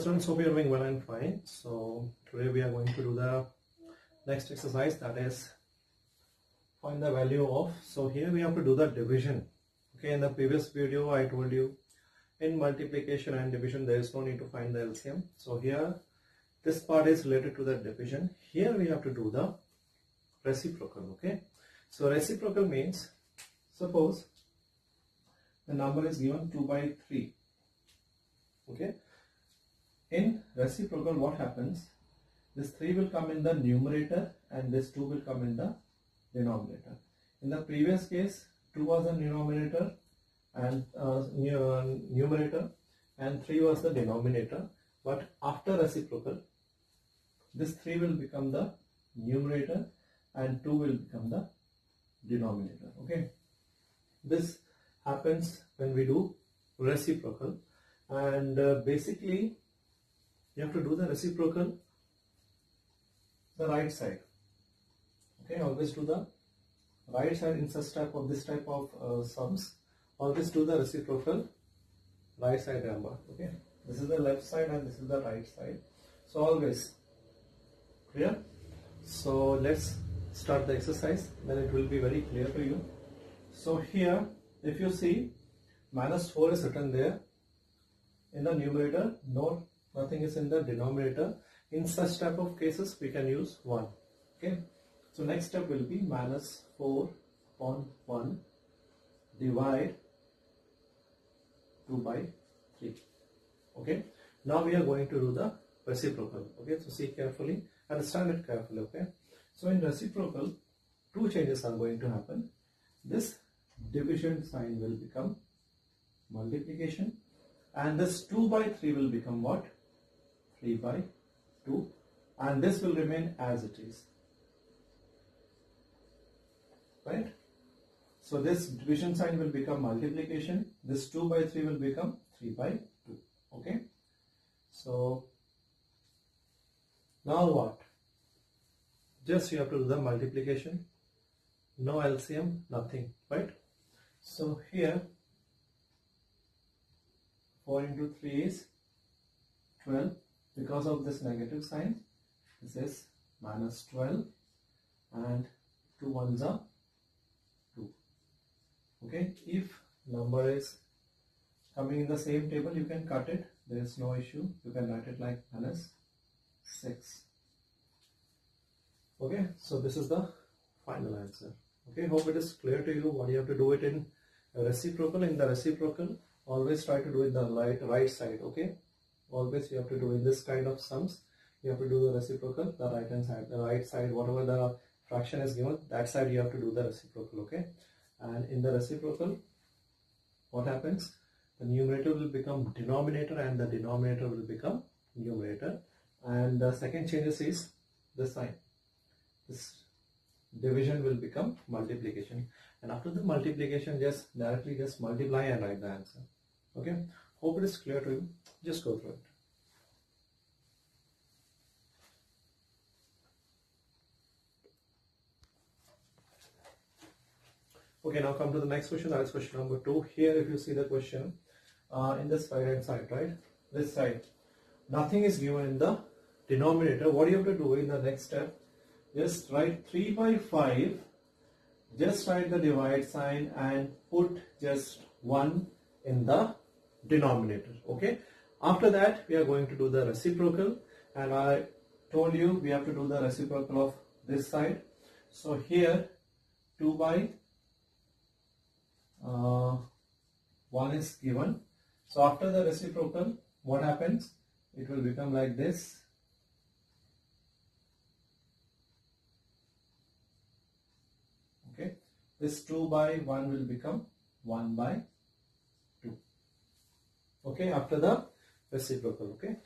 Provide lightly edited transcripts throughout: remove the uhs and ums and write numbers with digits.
students, hope you are doing well and fine. So today we are going to do the next exercise, that is find the value of. So here we have to do the division. Okay, in the previous video I told you in multiplication and division there is no need to find the LCM. So here this part is related to the division. Here we have to do the reciprocal. Okay, so reciprocal means, suppose the number is given 2 by 3. Okay, in reciprocal what happens, this 3 will come in the numerator and this 2 will come in the denominator. In the previous case 2 was the numerator and numerator and 3 was the denominator, but after reciprocal this 3 will become the numerator and 2 will become the denominator. Okay, this happens when we do reciprocal, and basically you have to do the reciprocal the right side. Okay, always do the right side in such type of this type of sums. Always do the reciprocal right side number. Okay, this is the left side and this is the right side. So always clear. So let's start the exercise, then it will be very clear to you. So here if you see, -4 is written there in the numerator, nothing is in the denominator. In such type of cases we can use 1. Okay, so next step will be -4 upon 1 divide 2 by 3. Okay, now we are going to do the reciprocal. Okay, so see carefully, understand it carefully. Okay, so in reciprocal 2 changes are going to happen. This division sign will become multiplication and this 2 by 3 will become what? 3 by 2, and this will remain as it is, right? So this division sign will become multiplication, this 2 by 3 will become 3 by 2. Okay, so now what? Just you have to do the multiplication, no LCM, nothing, right? So here 4 into 3 is 12. Because of this negative sign, this is -12 and 2 ones are 2. Okay, if number is coming in the same table, you can cut it, there is no issue. You can write it like -6. Okay, so this is the final answer. Okay, hope it is clear to you what you have to do it in reciprocal. In the reciprocal, always try to do it the right side. Okay, always you have to do in this kind of sums, you have to do the reciprocal the right hand side, the right side, whatever the fraction is given, that side you have to do the reciprocal. Okay, and in the reciprocal what happens, the numerator will become denominator and the denominator will become numerator, and the second changes is the sign. This division will become multiplication, and after the multiplication just directly just multiply and write the answer. Okay, hope it is clear to you. Just go through it. Okay, now come to the next question. That is question number 2. Here if you see the question in this right hand side, right, this side, nothing is given in the denominator. What you have to do in the next step, just write 3 by 5, just write the divide sign and put just 1 in the denominator. Okay, after that we are going to do the reciprocal, and I told you we have to do the reciprocal of this side. So here 2 by 1 is given. So after the reciprocal what happens, it will become like this. Okay, this 2 by 1 will become 1 by 2. Okay, after the reciprocal. Okay,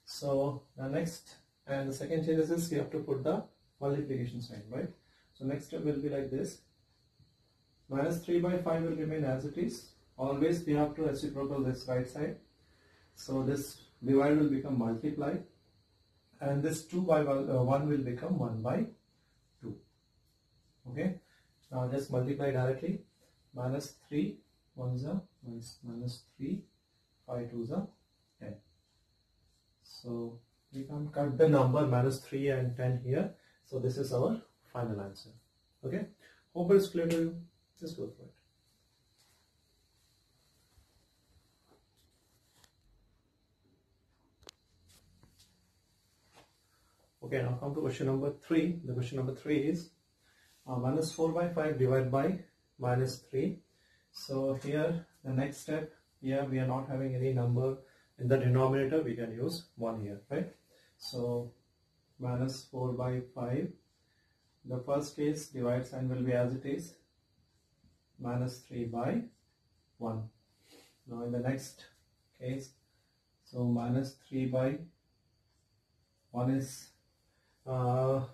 so the next and the second changes is you have to put the multiplication sign, right? So next step will be like this. -3 by 5 will remain as it is. Always we have to reciprocal this right side. So this divide will become multiply, and this 2 by 1 will become 1 by 2. Okay, now just multiply directly. -3 1s are -3, 5 2s are 10. So we can cut the number minus 3 and 10 here. So this is our final answer. Okay, hope it's clear to you. Just go through it. Okay, now come to question number 3. The question number 3 is minus 4 by 5 divided by minus 3. So here the next step, here we are not having any number in the denominator, we can use 1 here, right? So minus 4 by 5, the first case divide sign will be as it is, minus 3 by 1. Now in the next case, so minus 3 by 1 is now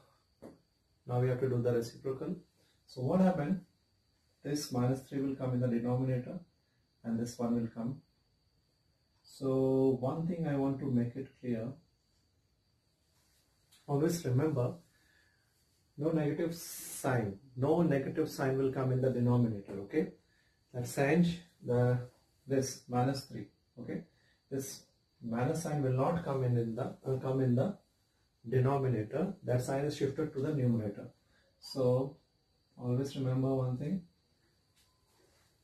we have to do the reciprocal. So what happened, this minus 3 will come in the denominator and this 1 will come. So one thing I want to make it clear, always remember no negative sign will come in the denominator. Okay, that change this minus 3. Okay, this minus sign will not come in the denominator. That sign is shifted to the numerator. So always remember one thing.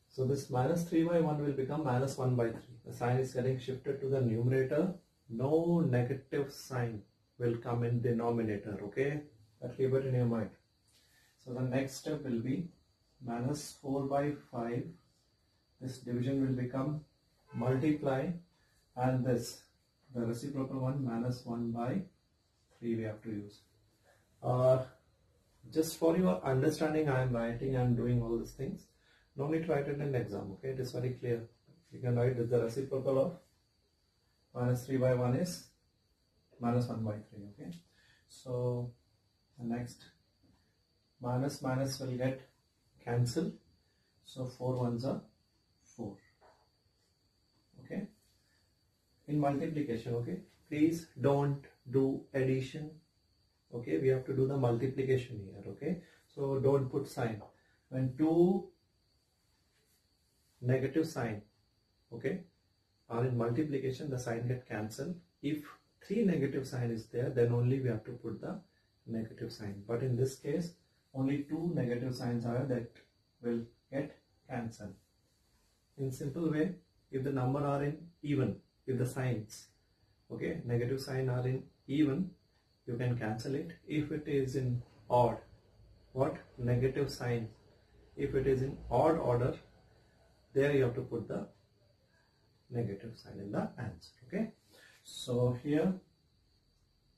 So this minus 3 by 1 will become minus 1 by 3. The sign is getting shifted to the numerator. No negative sign will come in denominator. Okay, that keep it in your mind. So the next step will be minus 4 by 5. This division will become multiply, and this the reciprocal one minus 1 by 3 we have to use. Just for your understanding, I am writing and doing all these things. No need to write it in the exam. Okay, it is very clear. You can write that the reciprocal of minus 3 by 1 is minus 1 by 3. Okay, so the next minus minus will get cancelled. So 4 ones are 4. Okay, in multiplication, okay, please don't do addition. Okay, we have to do the multiplication here. Okay, so don't put sign. When two negative sign, okay, are in multiplication, the sign get cancelled. If 3 negative sign is there, then only we have to put the negative sign. But in this case, only 2 negative signs are that will get cancelled. In simple way, if the number are in even, if the signs, okay, negative sign are in even, you can cancel it. If it is in odd, what negative sign, if it is in odd order, there you have to put the negative sign in the answer. Okay, so here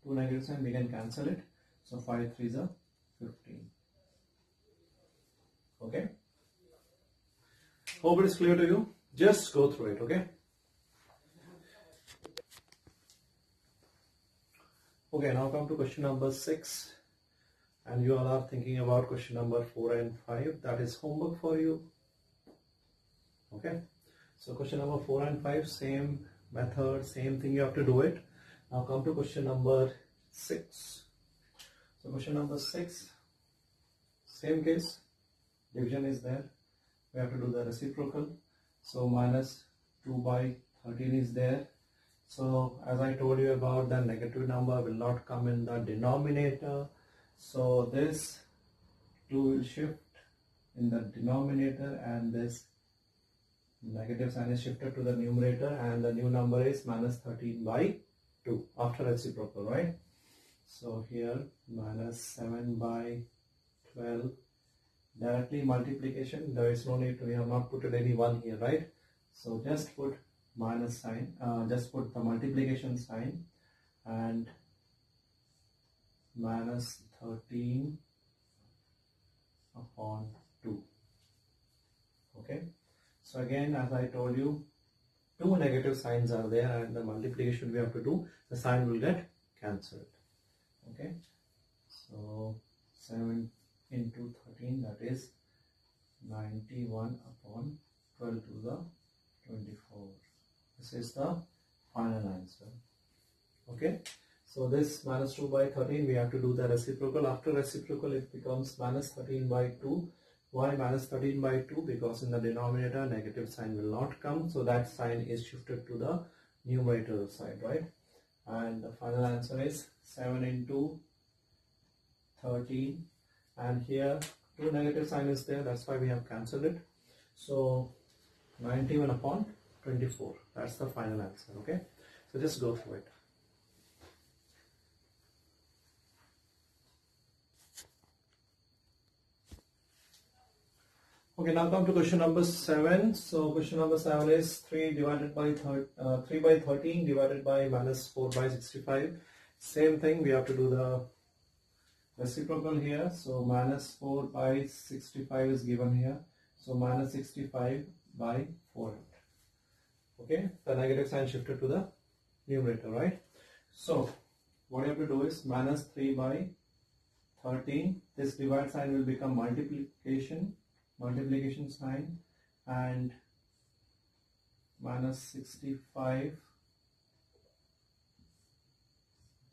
2 negative sign, we can cancel it. So 5 3s are 15. Okay, hope it is clear to you. Just go through it. Okay. Okay, now come to question number 6, and you all are thinking about question number 4 and 5. That is homework for you. Okay, so question number 4 and 5, same method, same thing, you have to do it. Now come to question number 6. So question number 6, same case, division is there, we have to do the reciprocal. So minus 2 by 13 is there. So as I told you about, the negative number will not come in the denominator. So this 2 will shift in the denominator and this negative sign is shifted to the numerator, and the new number is minus 13 by 2 after reciprocal, right? So here minus 7 by 12, directly multiplication, there is no need to, we have not put any 1 here, right? So just put minus sign, just put the multiplication sign, and minus 13 upon 2. Okay, so again, as I told you, 2 negative signs are there, and the multiplication we have to do, the sign will get cancelled. Okay, so 7 into 13, that is 91 upon 12 to the 24. This is the final answer. Okay, so this minus 2 by 13, we have to do the reciprocal. After reciprocal, it becomes minus 13 by 2. Why minus 13 by 2? Because in the denominator, negative sign will not come. So that sign is shifted to the numerator side, right? and the final answer is 7 into 13, and here two negative sign is there, that's why we have cancelled it. So 91 upon 24, that's the final answer. Okay, so just go through it. Okay, now come to question number 7. So question number 7 is 3 by 13 divided by minus 4 by 65. Same thing, we have to do the reciprocal here. So minus 4 by 65 is given here. So minus 65 by 400. Okay, the negative sign shifted to the numerator, right? So what you have to do is minus 3 by 13. This divide sign will become multiplication sign, and minus 65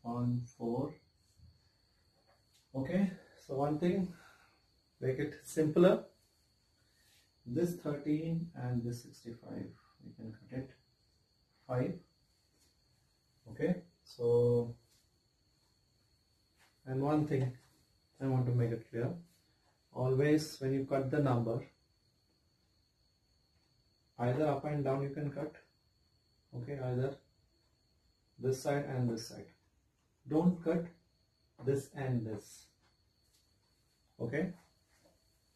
on 4. Okay, so one thing, make it simpler. This 13 and this 65, we can cut it 5. Okay, so, and one thing I want to make it clear. Always when you cut the number, either up and down you can cut. Okay, either this side and this side. Don't cut this and this. Okay,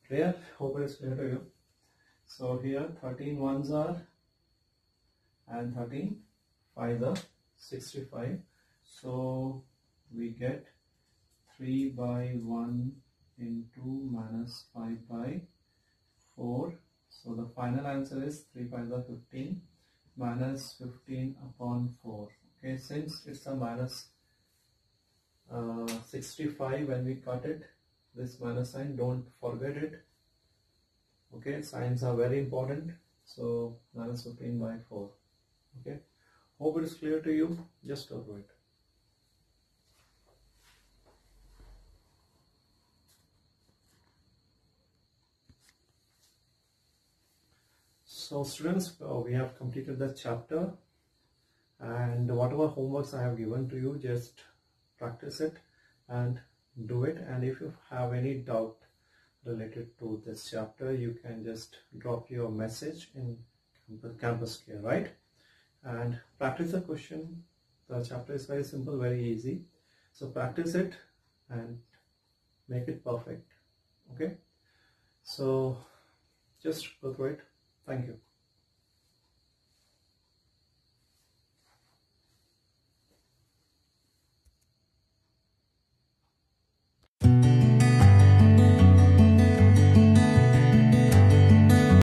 clear? Hope it is clear to you. So here 13 ones are and 13 5s are 65. So we get 3 by 1 into minus 5 by 4. So the final answer is 3 5s are 15 minus 15 upon 4. Okay, since it's a minus 65, when we cut it, this minus sign, don't forget it. Okay, signs are very important. So minus 15 by 4. Okay, hope it is clear to you. Just go through it. So students, we have completed the chapter, and whatever homeworks I have given to you, just practice it and do it. And if you have any doubt related to this chapter, you can just drop your message in Campus Care, right? And practice the question. The chapter is very simple, very easy. So practice it and make it perfect. Okay, so just go through it. Thank you.